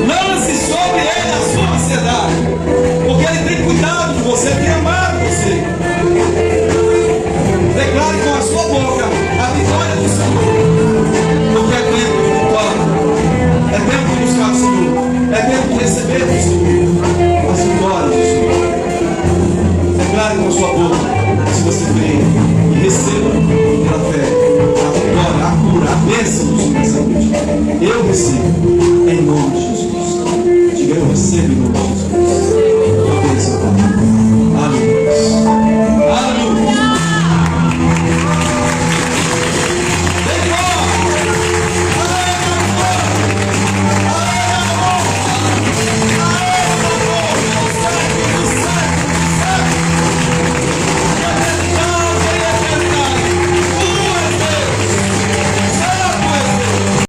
Lance sobre ele a sua ansiedade. Porque ele tem cuidado de você, tem amado você. Declare com a sua boca a vitória do Senhor. Porque é tempo de vitória. É tempo de buscar o Senhor. É tempo de receber do Senhor as vitórias do Senhor. Declare com a sua boca. Se você crê e receba pela fé a vitória, a cura, a bênção do Senhor nessa noite. Eu recebo em nome de Jesus. Diga: eu recebo em nome de Jesus. A bênção, Pai. Aleluia.